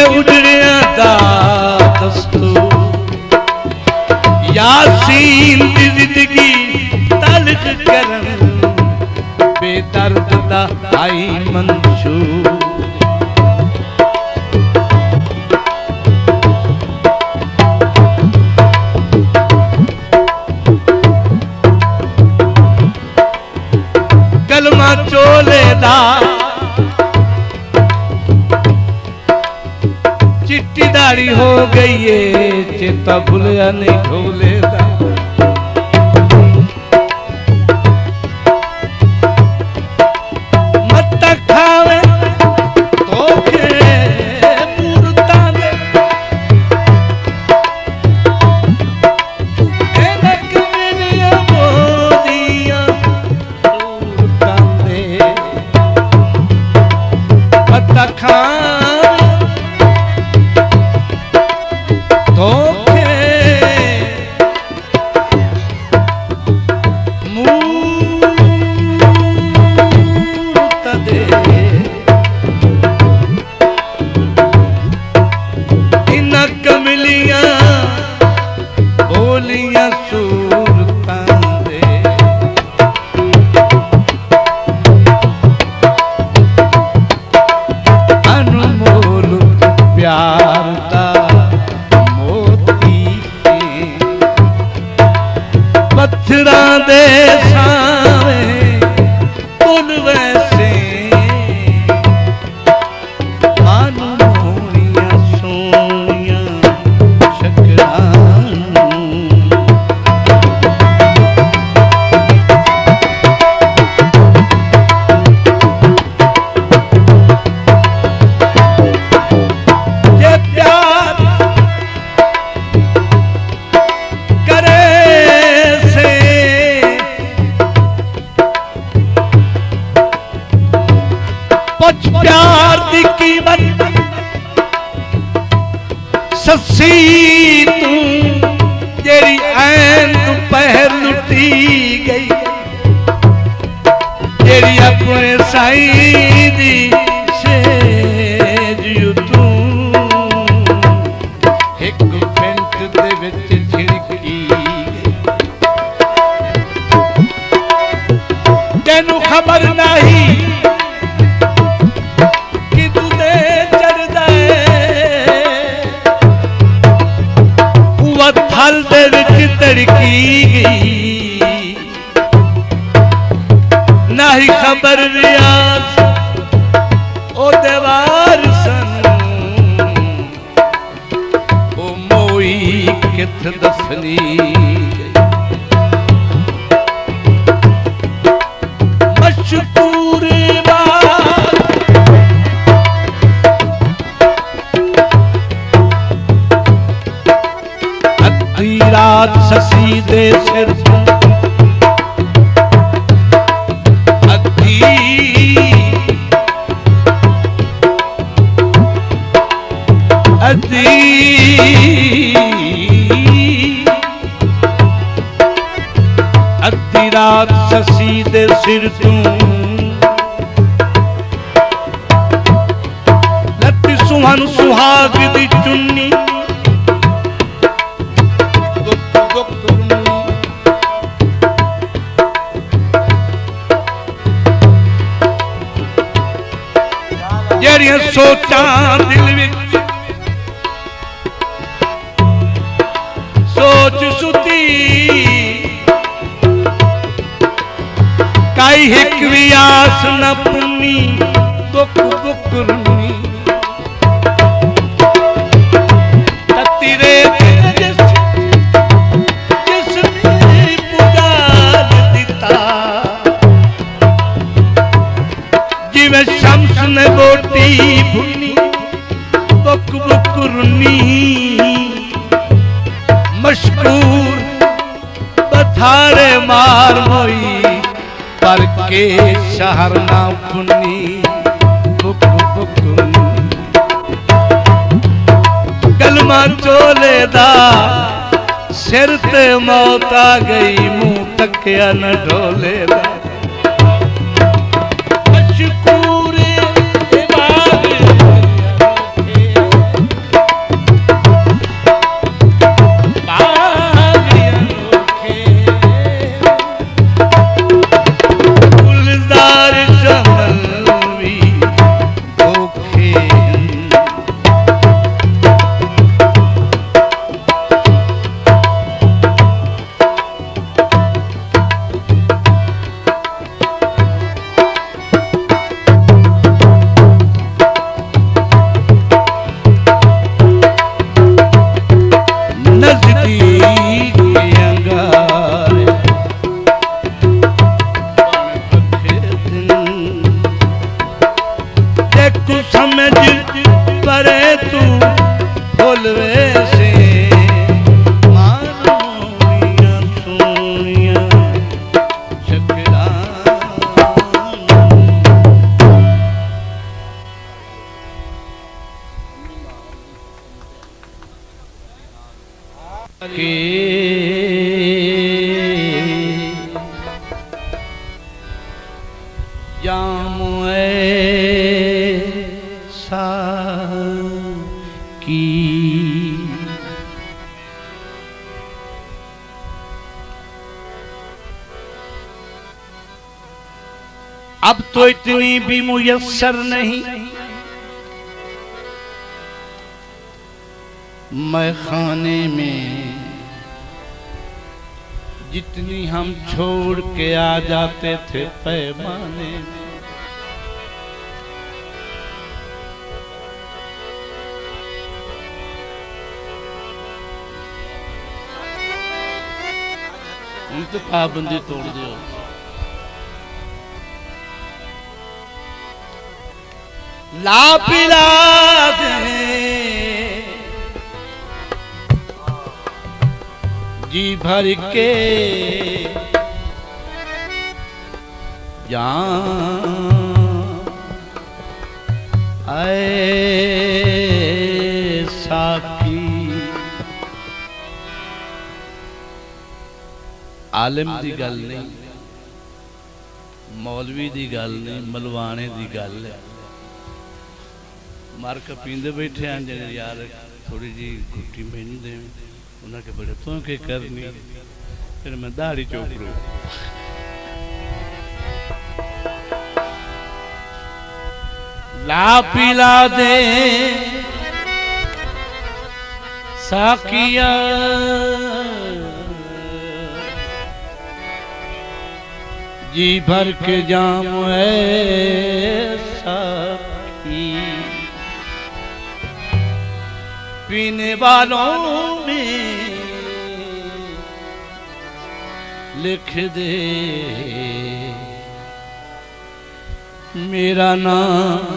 उड़िया दा दस्तूर यासीन दी जिंदगी तलख करन बेदर्द दा आई मंशूर कलमा चोले दा चिट्टी दाढ़ी हो गई है चेता भूलिया नहीं ढोले दा मत खावे धोखे मूर्ता दे एनक मेरिया मोदिया मूर्ता दे मत खावे धोखे मूर्त दे इन कमलियां बोलियां सूरतां दे अनमोल प्यार दा पत्थरां दे सावे पुल वैसे मानू मोहनियां सोनियां शकरां ये प्यार करे प्यार दी कीमत ससी तू जेरी ऐन तू पहर लुटी गई जेरी अपने साईं दी सेज तू एक मिनट दे विच झिड़की तेनू खबर नहीं थल दे विच तड़की गई ना ही खबर रियाज ओ देवार सन ओ मोई किथ दसनी मशकूर रात ससी दे सिर अद्धी अद्धी अद्धी रात ससी दे सिर तू लत्ती सुहान सुहाग दी चुन्नी जेरियां सोचां दिल विच सोच सुती काई हिक भी आस न पुन्नी दुख दुख रुनी ततीरे जिसने पुजार दिता जिवें शम्स ने बोटी भुनी बुक बुक रुनी मशकूर बथारे मार मोई पर के शहर ना पुनी बुक बुक कलमा चोले दा सिर ते मौत आ गई मुंह तकिया न ढोले दा देखू समझ परे तू बोलवे से मानो मियां सोनिया शकरा के जाम ऐसा की अब तो इतनी भी मुयस्सर नहीं मैं खाने में जितनी हम छोड़ के आ जाते थे पैमाने में तो पाबंदी तोड़ दो ला पिला दे जी भर के जान ऐसा की आलिम दी गल नहीं मौलवी दी गल नहीं मलवाने दी गल है मार के पींदे बैठे हैं जिन्हें यार थोड़ी जी गुट्टी मैनू दे उन्हें के बड़े तू के करनी फिर मैं दाढ़ी चोपड़ू ला पिला दे साकिया जी भर के जाम ऐसा की पीने वालों में लिख दे मेरा नाम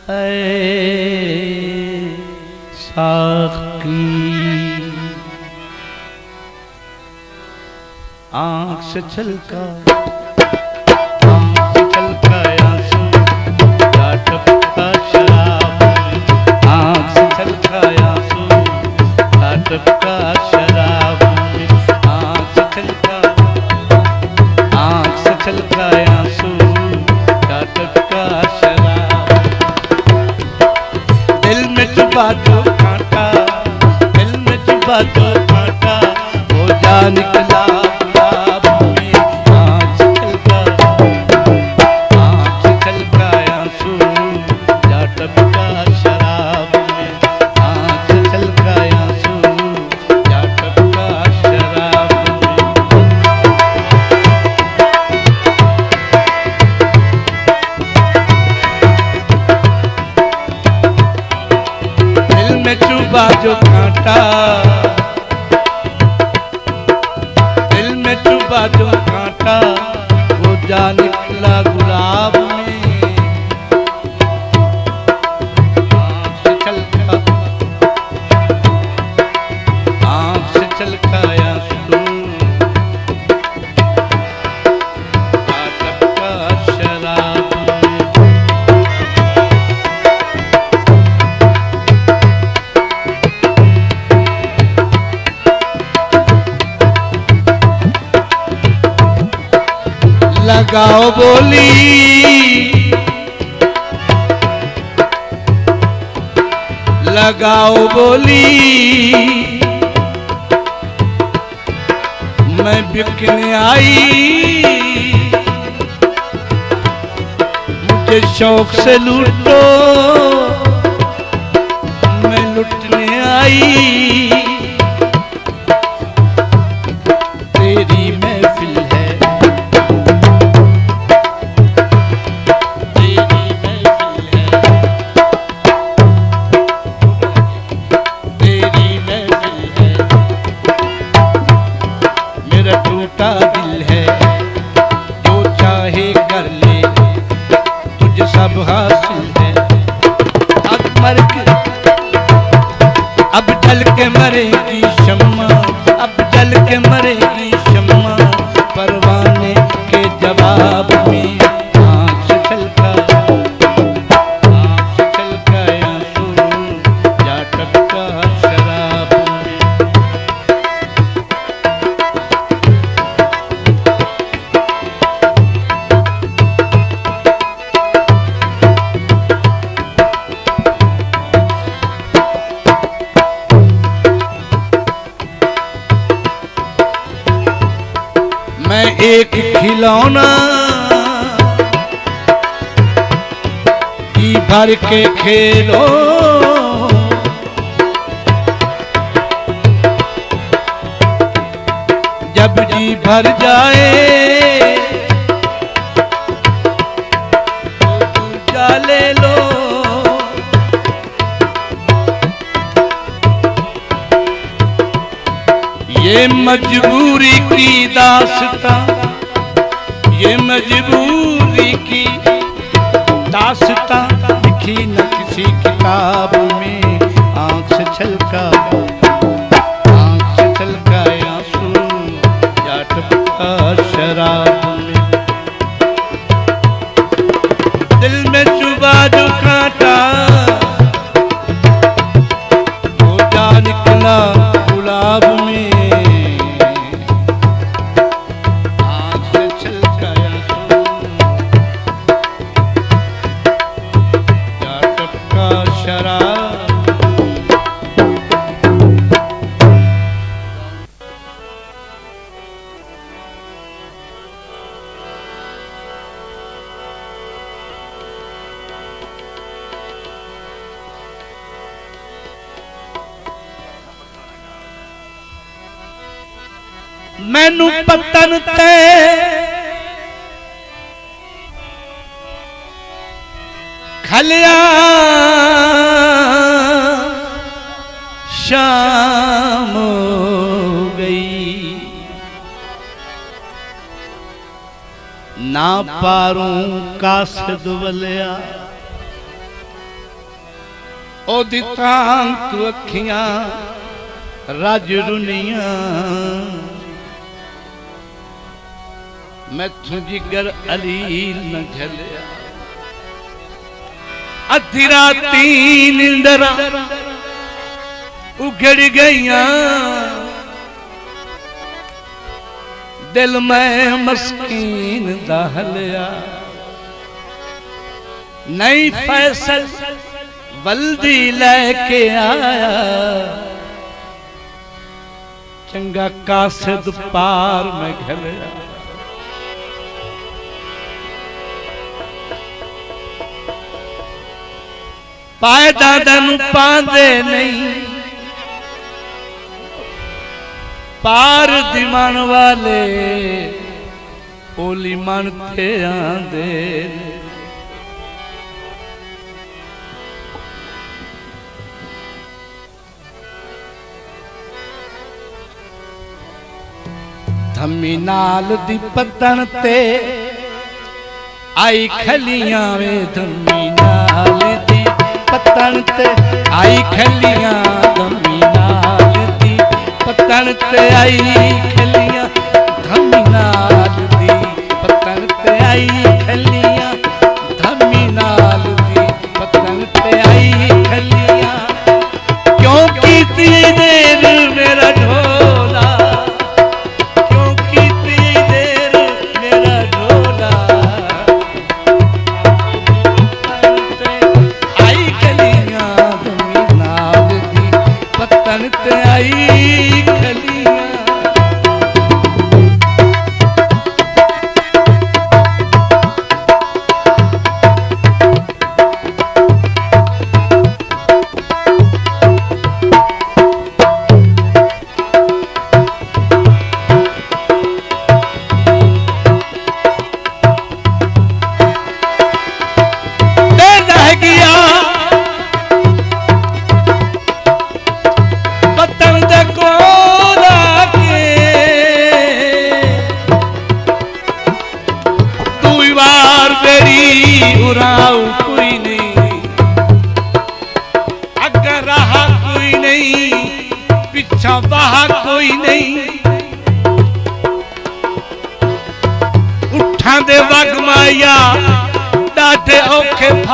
है साकी आँख से छलका आंसू या टपका शराब आँख से छलका आंसू या टपका शराब आँख से छलका आंसू या टपका शराब दिल में चुपा जो कांटा दिल में चुपा जो कांटा वो जा निकला जो कांटा दिल में चुभा जो कांटा वो जा निकला गुलाब में आँख से छलका आंसू टपका शराब लगाओ बोली लगाओ बोली मैं बिकने आई मुझे शौक से लूटो मैं लुटने आई तेरी महफिल है दिल है जो चाहे कर ले तुझे सब हासिल है। अब मर के अब जल के मरेगी शम्मा, अब जल के मरेगी शम्मा, परवाने के जवाब में आँख से छलका आंसू या टपका शराब में। मैं एक खिलौना जी भर के खेलो, जब जी भर जाए तो दूजा ले लो। ये मजबूरी की दास्तां, ये मजबूरी की दास्तां लिखी न किसी किताब में। आँख से छलका आंसू या टपका शराब में। दिल में चुभा जो कांटा वो जा निकला गुलाब में। मैनू पतन ते खलिया शाम हो गई, ना पारूं कासद वलिया ओ दितां तू अखियां रज रुनिया। मैथों जिगर अलील न झलिया, अधी राती निंदरा उघड़ गईया, दिल में मस्कीन दहलिया। नई फैसल वल्दी लेके आया, चंगा कासद पार में घलिया। पाए दादन पांदे नहीं, पार दिमान वाले ओली मन थे आंदे। धम्मी नाल दी पतन ते आई खलियां वे, धम्मी नाल दी पतन ते आई खलियां, धम्मी नाल दी पतन ते आई खलियां, धम्मी नाल दी पतन ते आई खलियां, धम्मी नाल दी पतन ते आई खलियां। क्यों कीती देर मेरा ढोला, क्यों कीती देर मेरा ढोला, पतन ते आई खलियां।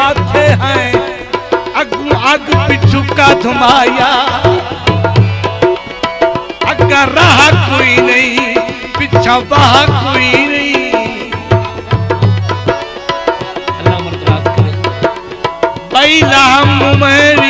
माथे हैं अगू अग पिछू का धुमाया, अगर रहा कोई नहीं पीछा बहा कोई नहीं। अल्लाह मर्दराज करे भाई राम मेरी